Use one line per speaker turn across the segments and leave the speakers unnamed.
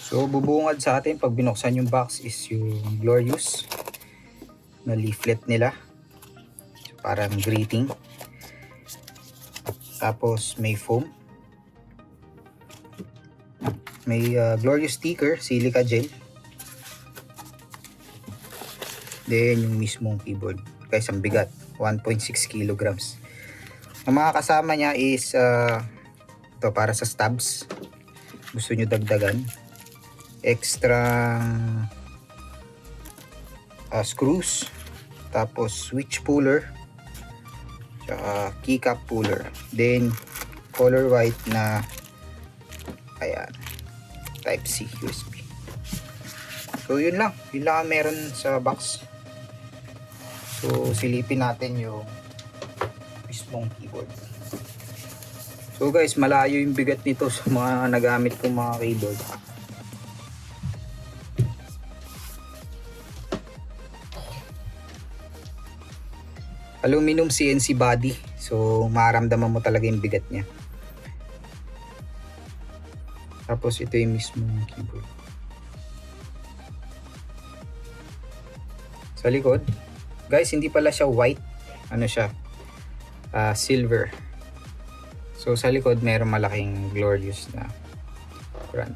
So bubungad sa atin pag binuksan yung box is yung Glorious na leaflet nila. So, parang greeting. Tapos may foam. May Glorious sticker, silica gel. Then yung mismong keyboard. Guys, ang bigat. 1.6 kilograms. Ang mga kasama niya is ito para sa stubs. Gusto nyo dagdagan. Extra screws. Tapos switch puller. Tsaka keycap puller. Then color white na ayan, type C USB. So yun lang ang meron sa box. So silipin natin yung mismong keyboard. So guys, malayo yung bigat nito sa mga nagamit kong mga keyboard. Aluminum CNC body. So maramdaman mo talaga yung bigat niya. Tapos ito yung mismong keyboard. Sa likod, guys, hindi pala siya white. Ano siya? Silver. So sa likod mayroong malaking Glorious na brand.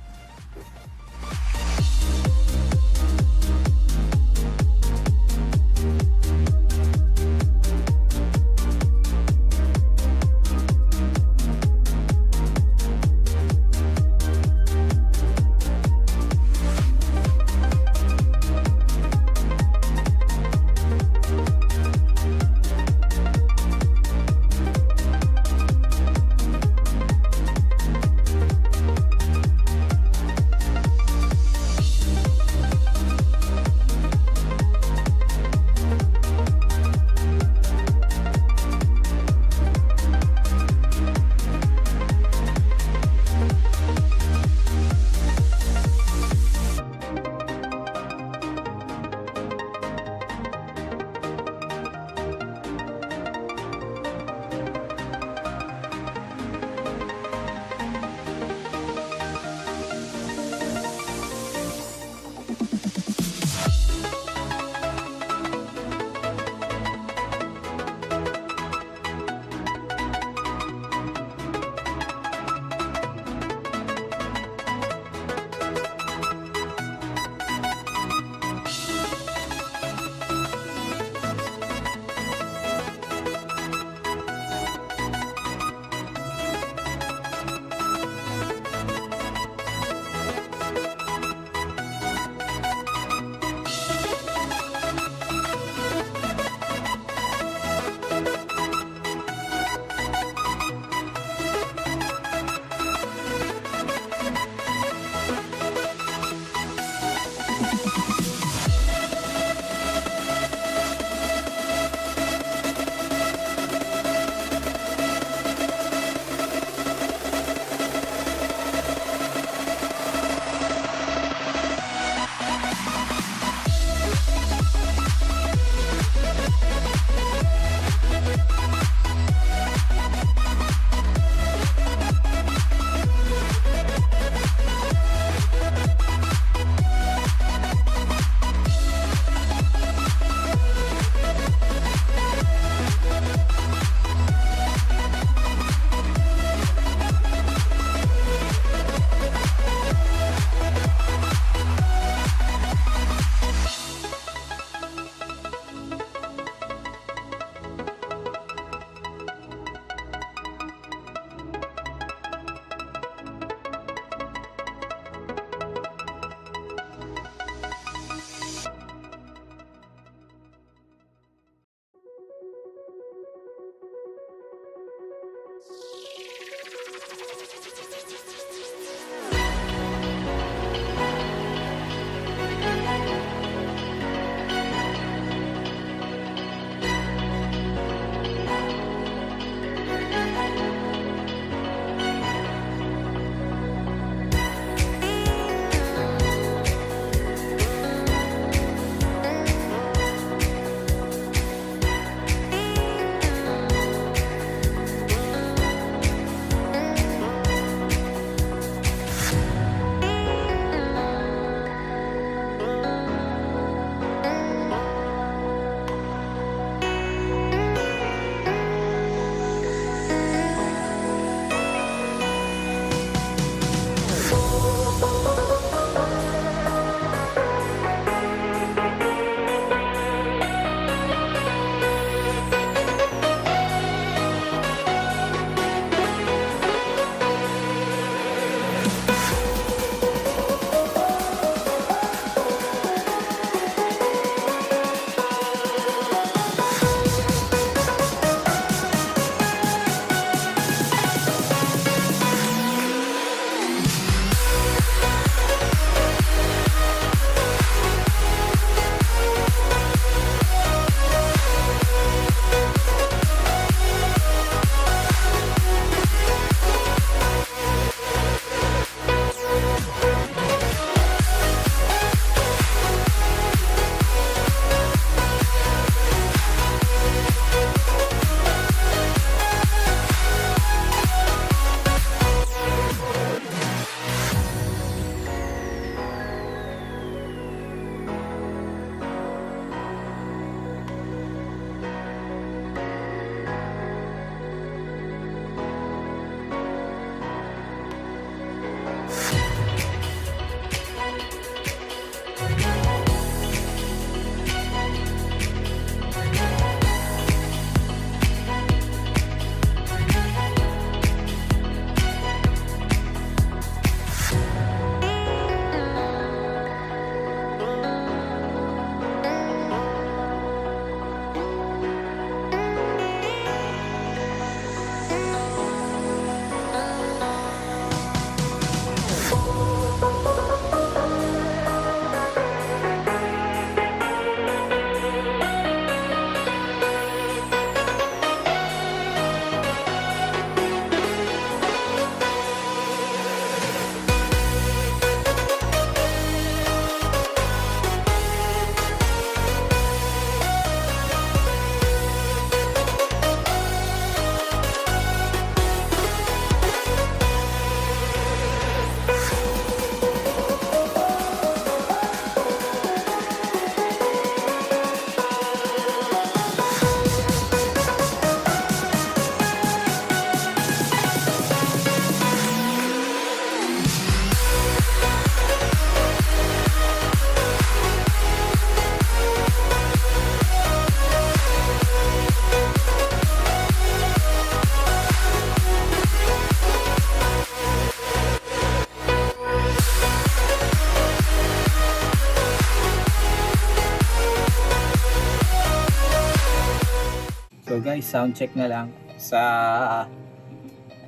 guys, sound check na lang. Sa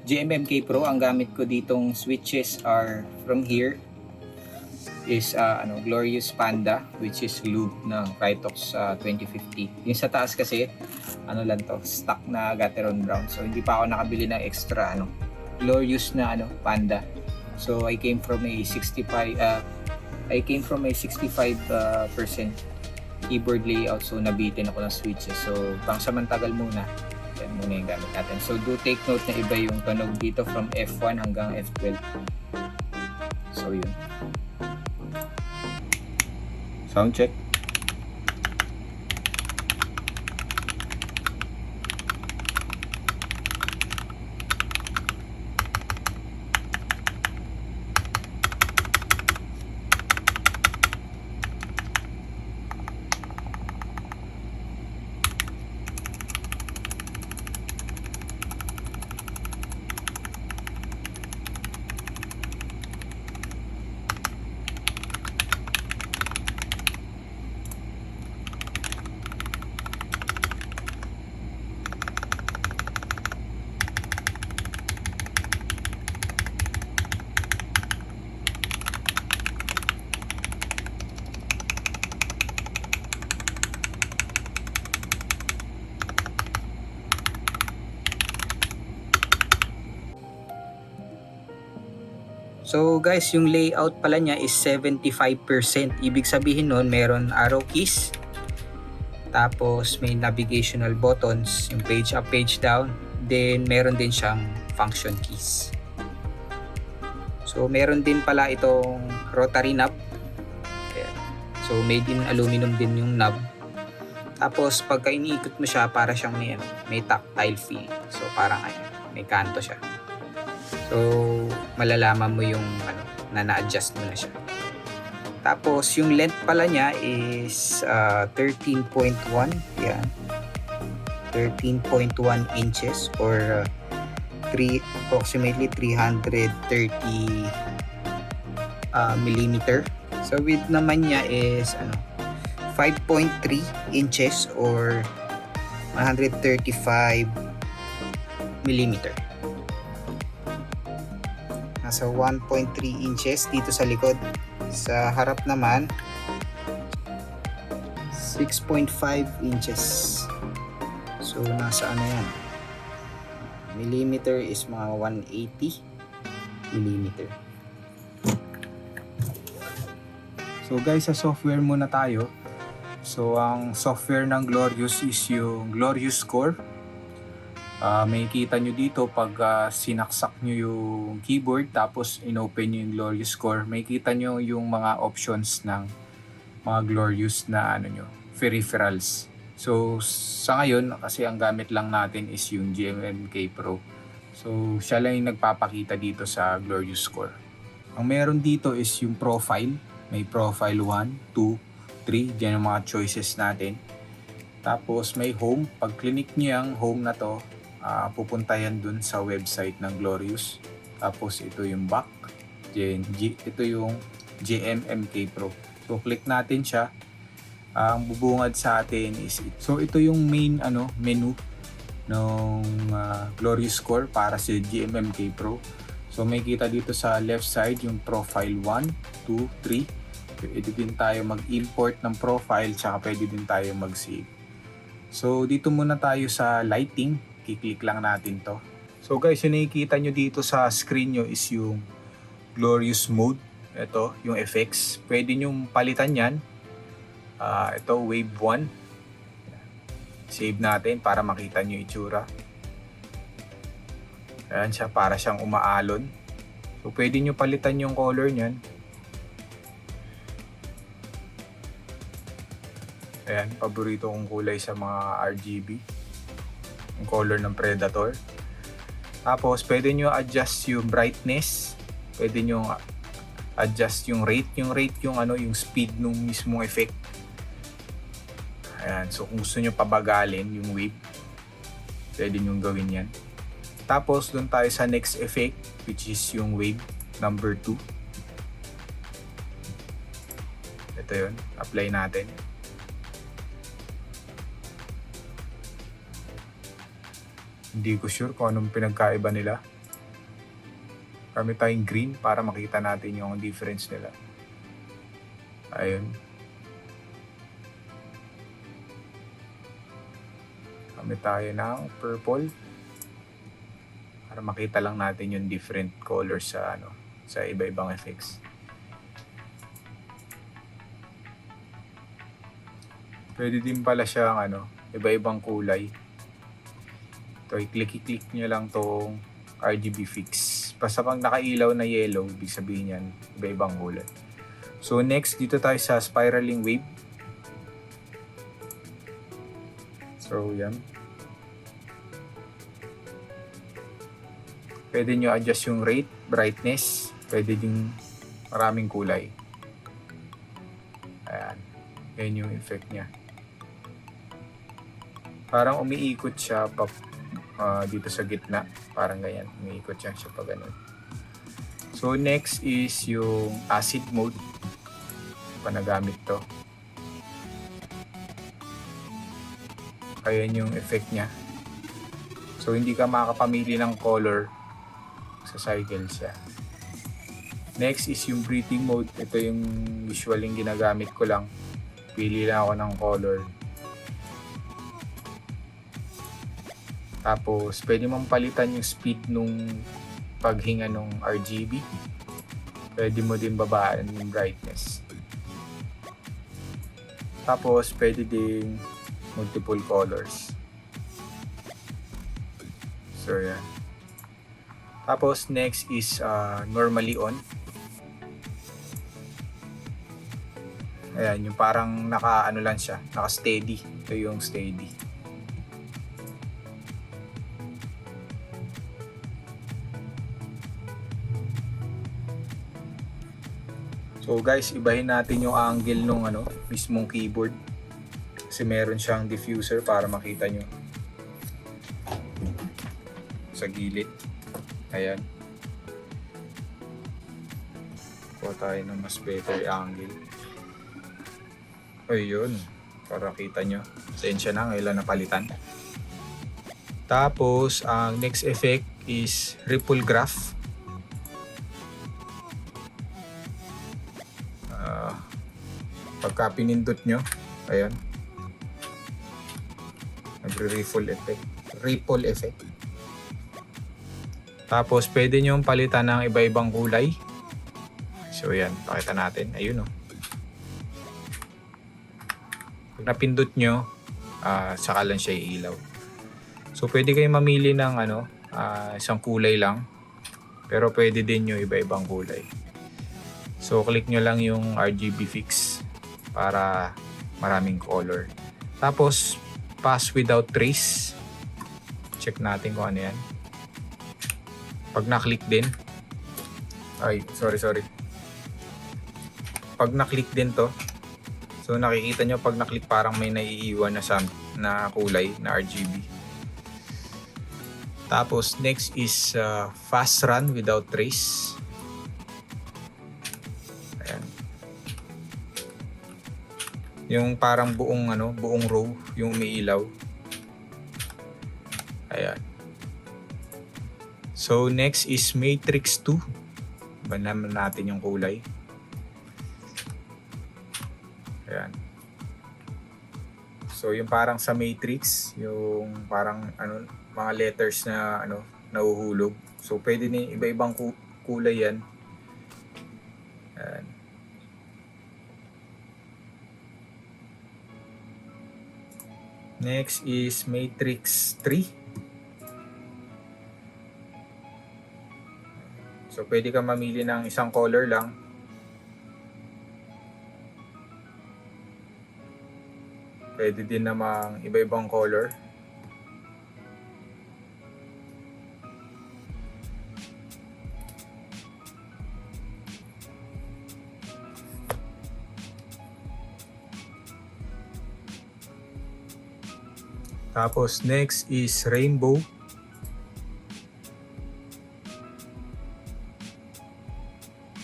GMMK Pro, ang gamit ko ditong switches are from here is Glorious Panda, which is lube ng Krytox 2050. Yung sa taas kasi lang to, stock na Gateron Brown. So hindi pa ako nakabili ng extra Glorious na Panda. So I came from a 65% keyboard layout, so nabitin ako ng switches. So pang samantagal muna, yan muna yung gamit natin. So do take note na iba yung tunog dito from F1 hanggang F12. So yun. Sound check. So guys, yung layout pala niya is 75%. Ibig sabihin nun, meron arrow keys, tapos may navigational buttons, yung page up, page down, then meron din siyang function keys. So meron din pala itong rotary knob. Ayan. So made in aluminum din yung knob. Tapos pagka iniikot mo siya, para siyang may tactile feel. So parang may kanto siya. So malalaman mo yung na-adjust mo na siya. Tapos yung length pala niya is 13.1. Yan. 13.1 inches or approximately 330 millimeter. So width naman niya is 5.3 inches or 135 millimeter. Nasa 1.3 inches dito sa likod. Sa harap naman 6.5 inches. So nasa yan, millimeter is mga 180 millimeter. So guys, sa software muna tayo. So ang software ng Glorious is yung Glorious Score. May kita nyo dito pag sinaksak nyo yung keyboard tapos inopen nyo yung Glorious Score, may kita nyo yung mga options ng mga Glorious na peripherals. So sa ngayon, kasi ang gamit lang natin is yung GMMK Pro. So siya lang yung nagpapakita dito sa Glorious Score. Ang meron dito is yung profile. May profile 1, 2, 3. Diyan ang mga choices natin. Tapos may home. Pag click nyo yung home na to, pupunta yan dun sa website ng Glorious. Tapos ito yung back. Ito yung GMMK Pro. So click natin siya. Ang bubungad sa atin is so ito yung main menu ng Glorious Score para sa GMMK Pro. So may kita dito sa left side yung profile 1, 2, 3. Pwede din tayo mag-import ng profile, tsaka pwede din tayo mag-save. So dito muna tayo sa lighting. I-click lang natin to. So guys, yung nakikita nyo dito sa screen nyo is yung Glorious Mode. Ito, yung effects. Pwede nyo palitan yan. Ito, Wave 1. Save natin para makita nyo itsura. Ayan siya, para siyang umaalon. So pwede nyo palitan yung color nyan. Ayan, paborito kong kulay sa mga RGB. Yung color ng Predator. Tapos pwede nyo adjust yung brightness, pwede nyo adjust yung rate, yung speed nung mismong effect. Ayan, so kung gusto nyo pabagalin yung wave, pwede nyo gawin yan. Tapos doon tayo sa next effect, which is yung wave number 2. Ito yun, apply natin.
Hindi ko sure kung anong pinagkaiba nila. Kami tayong green para makita natin yung difference nila. Ayun. Kami tayo ng purple para makita lang natin yung different colors sa sa iba-ibang effects. Pwede din pala siyang iba-ibang kulay. Ito, i-click nyo lang tong RGB fix. Basta pag nakailaw na yellow, ibig sabihin yan, iba-ibang kulay. So next, dito tayo sa spiraling wave. So yan. Pwede nyo adjust yung rate, brightness. Pwede din maraming kulay. Ayan. Yan yung effect niya. Parang umiikot siya dito sa gitna. Parang ganyan. Umiikot siya pa ganun. So next is yung acid mode. Panagamit to. Ayan yung effect niya. So hindi ka makakapamili ng color sa cycle siya. Next is yung breathing mode. Ito yung usual yung ginagamit ko lang. Pili lang ako ng color. Tapos pwede mong palitan yung speed nung paghinga ng RGB. Pwede mo din babaan yung brightness. Tapos pwede din multiple colors. So yan. Tapos next is normally on. Ayan, yung parang naka-ano lang siya, naka-steady. Ito yung steady. So guys, ibahin natin yung angle nung mismong keyboard. Kasi meron siyang diffuser para makita nyo. Sa gilid. Ayan. Kuha tayo ng mas better angle. Ayun. Para kita nyo. Pasensya na, ngayon lang napalitan. Tapos, ang next effect is ripple graph. Pagka pinindot nyo, ayan, nagre-ripple effect. Ripple effect. Tapos, pwede nyo palitan ng iba-ibang kulay. So, ayan, pakita natin. Ayun, Pag napindot nyo, saka lang siya iilaw. So, pwede kayong mamili ng isang kulay lang. Pero pwede din yung iba-ibang kulay. So, click nyo lang yung RGB fix para maraming color. Tapos, pass without trace. Check natin kung ano yan. Pag na-click din, sorry. Pag na-click din to, so nakikita nyo pag na-click parang may naiiwan na kulay na RGB. Tapos, next is fast run without trace. Ayan. Yung parang buong row yung umiilaw. Ayan. So next is Matrix 2. Iban naman natin yung kulay. Ayan. So yung parang sa Matrix, yung parang mga letters na nahuhulog. So pwede ni iba-ibang kulay yan. Ayan. Next is Matrix 3. So pwede ka mamili ng isang color lang. Pwede din namang iba-ibang color. Tapos next is rainbow.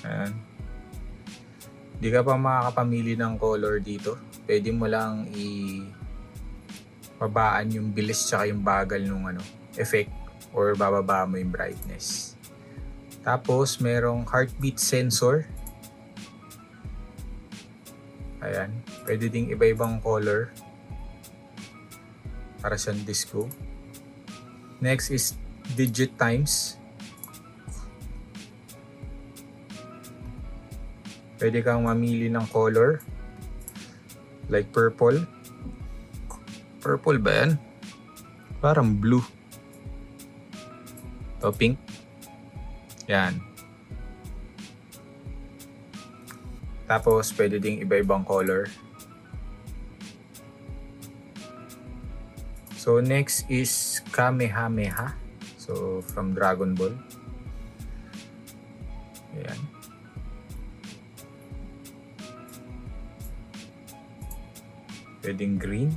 Ayan. Hindi ka pa makakapamili ng color dito. Pwede mo lang babaan yung bilis tsaka yung bagal effect or bababa mo yung brightness. Tapos merong heartbeat sensor. Ayan, pwede ding iba-ibang color para siyang disco. Next is digit times. Pwede kang mamili ng color like purple. Purple ba yan? Parang blue. To pink. Yan. Tapos pwede ding iba-ibang color. So next is Kamehameha. So from Dragon Ball. Ayan. Pwedeng green.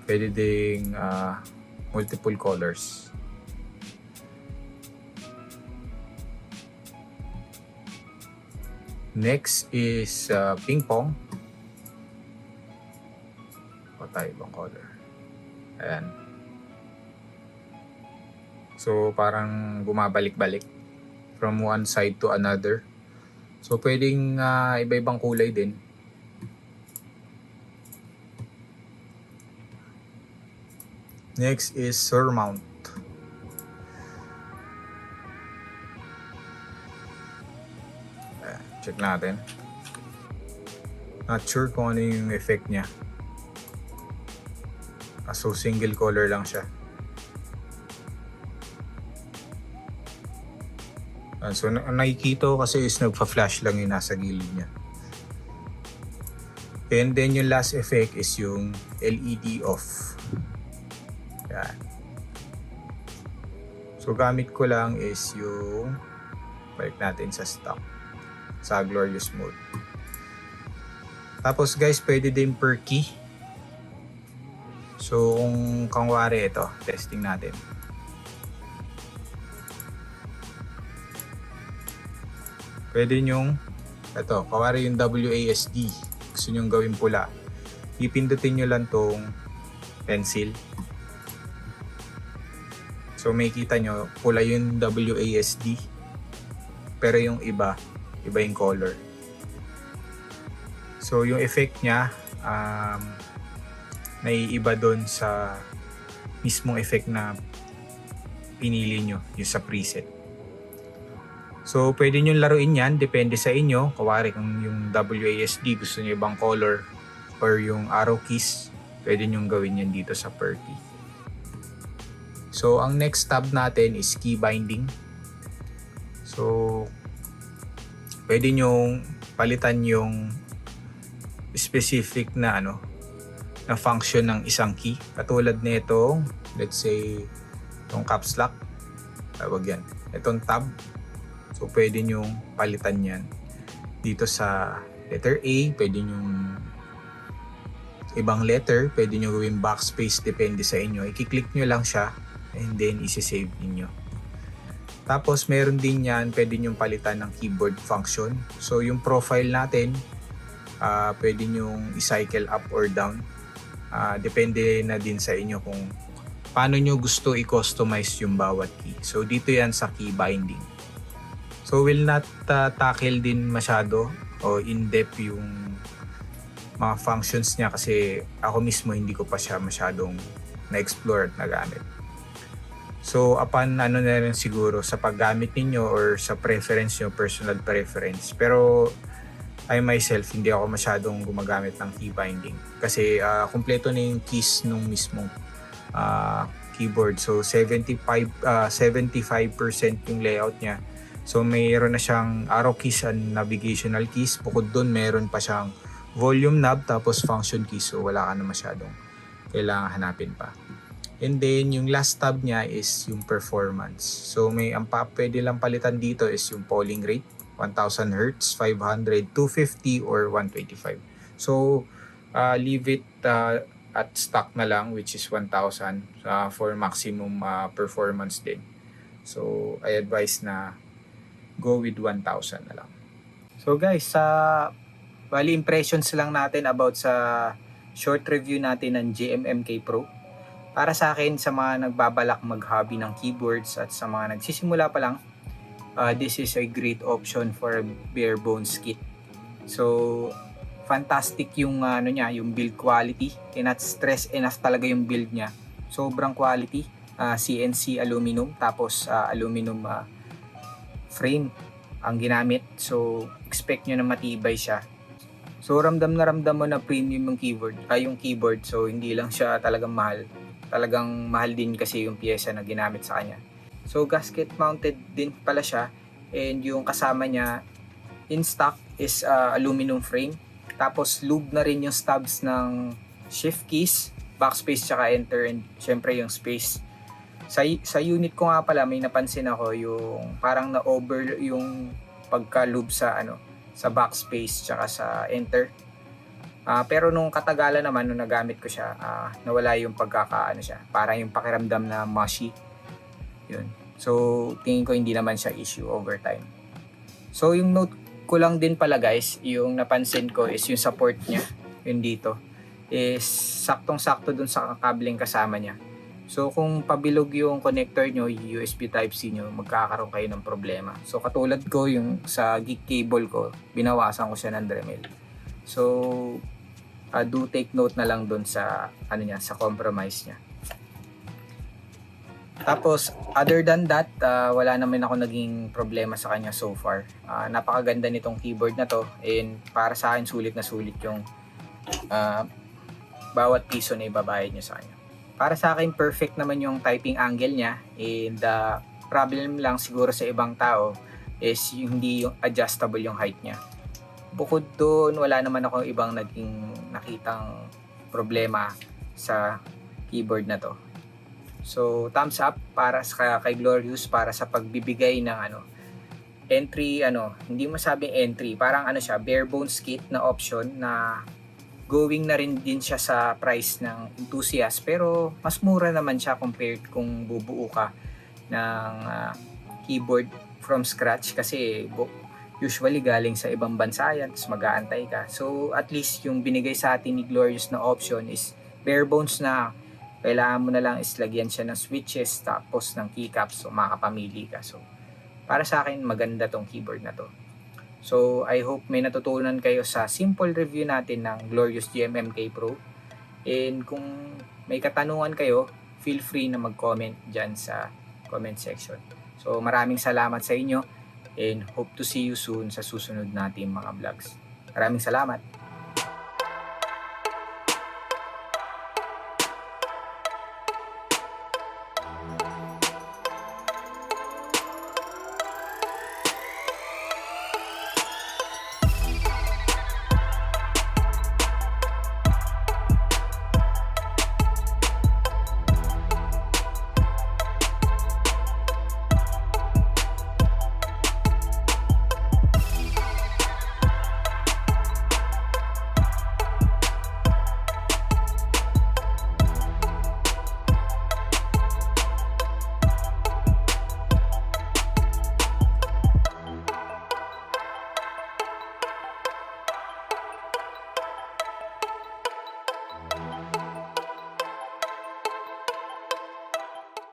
Pwede ding multiple colors. Next is ping pong. O tayo ibang color. Ayan. So parang bumabalik-balik from one side to another. So pwedeng iba-ibang kulay din. Next is surmount. Check natin. Not sure kung ano yung effect niya. So single color lang siya. So nakikita ko kasi is nagpa-flash lang yung nasa gilid niya. And then yung last effect is yung LED off. Yan. So gamit ko lang is yung balik natin sa stock, sa glorious mode. Tapos guys, pwede din per key. So kung wari ito, testing natin. Pwede nyong ito, kawari yung WASD. Gusto nyong gawin pula. Pipindutin nyo lang tong pencil. So may kita nyo, pula yung WASD. Pero yung iba yung color. So yung effect niya, naiiba doon sa mismong effect na pinili nyo, yung sa preset. So pwede nyo laruin yan, depende sa inyo. Kawari kung yung WASD gusto nyo ibang color or yung arrow keys, pwede nyo gawin yan dito sa per key. So ang next tab natin is key binding. So pwede nyo palitan yung specific na na function ng isang key. Katulad nitong, let's say, itong caps lock. Tawag yan. Itong tab. So pwede nyo palitan yan. Dito sa letter A, pwede nyo ibang letter, pwede nyo gawin backspace, depende sa inyo. I-click nyo lang siya and then isi-save ninyo. Tapos meron din yan, pwede nyo palitan ng keyboard function. So yung profile natin, pwede nyo i-cycle up or down. Depende na din sa inyo kung paano nyo gusto i-customize yung bawat key. So dito yan sa key binding. So will not tackle din masyado o in-depth yung mga functions niya kasi ako mismo hindi ko pa siya masyadong na-explore at nagamit. So upon na rin siguro sa paggamit ninyo or sa preference nyo, personal preference. Pero I myself hindi ako masyadong gumagamit ng key binding kasi kumpleto na yung keys nung mismong keyboard. So 75% yung layout niya. So mayroon na siyang arrow keys and navigational keys. Bukod doon meron pa siyang volume knob tapos function keys. So wala ka na masyadong kailangan hanapin pa. And then yung last tab niya is yung performance. So ang pwede lang palitan dito is yung polling rate, 1000 Hz, 500, 250 or 125. So leave it at stock na lang, which is 1000 for maximum performance din. So I advise na go with 1000 na lang. So guys, bali impressions lang natin about sa short review natin ng GMMK Pro.
Para sa akin, sa mga nagbabalak mag-hobby ng keyboards at sa mga nagsisimula pa lang, this is a great option for a bare bones kit. So, fantastic yung ano niya, yung build quality. Cannot stress enough talaga yung build niya. Sobrang quality. CNC aluminum, tapos aluminum frame ang ginamit. So, expect nyo na matibay siya. So, ramdam mo na premium yung keyboard. So, hindi lang siya talagang mahal. Talagang mahal din kasi yung pyesa na ginamit sa kanya. So, gasket mounted din pala siya. And yung kasama niya in stock is aluminum frame. Tapos, lube na rin yung stubs ng shift keys, backspace, tsaka enter, and syempre yung space. Sa unit ko nga pala, may napansin ako yung parang na-over yung pagka-lube sa backspace tsaka sa enter. Pero nung katagalan naman, nung nagamit ko siya, nawala yung siya. Parang yung pakiramdam na mushy. Yun. So, tingin ko hindi naman siya issue over time. So, yung note ko lang din pala guys, yung napansin ko is yung support niya, yun dito, is saktong-sakto dun sa kabling kasama niya. So, kung pabilog yung connector nyo, USB Type-C nyo, magkakaroon kayo ng problema. So, katulad ko, yung sa geek cable ko, binawasan ko siya ng Dremel. So, do take note na lang dun sa, sa compromise niya. Tapos, other than that, wala naman ako naging problema sa kanya so far. Napakaganda nitong keyboard na to, and para sa akin, sulit na sulit yung bawat piso na ibabayad nyo sa kanya. Para sa akin, perfect naman yung typing angle niya, and problem lang siguro sa ibang tao is hindi yung adjustable yung height niya. Bukod doon, wala naman ako ibang naging nakitang problema sa keyboard na to. So, thumbs up para sa kay Glorious para sa pagbibigay ng entry, hindi masabing entry, parang siya, bare bones kit na option na going na rin din siya sa price ng enthusiast, pero mas mura naman siya compared kung bubuo ka ng keyboard from scratch, kasi usually galing sa ibang bansa yan, tapos mag-aantay ka. So at least yung binigay sa atin ni Glorious na option is bare bones na. Kailangan mo na lang is lagyan siya ng switches tapos ng keycaps, so makapamili ka. So para sa akin, maganda tong keyboard na to. So I hope may natutunan kayo sa simple review natin ng Glorious GMMK Pro. And kung may katanungan kayo, feel free na mag-comment dyan sa comment section. So maraming salamat sa inyo, and hope to see you soon sa susunod nating mga vlogs. Maraming salamat!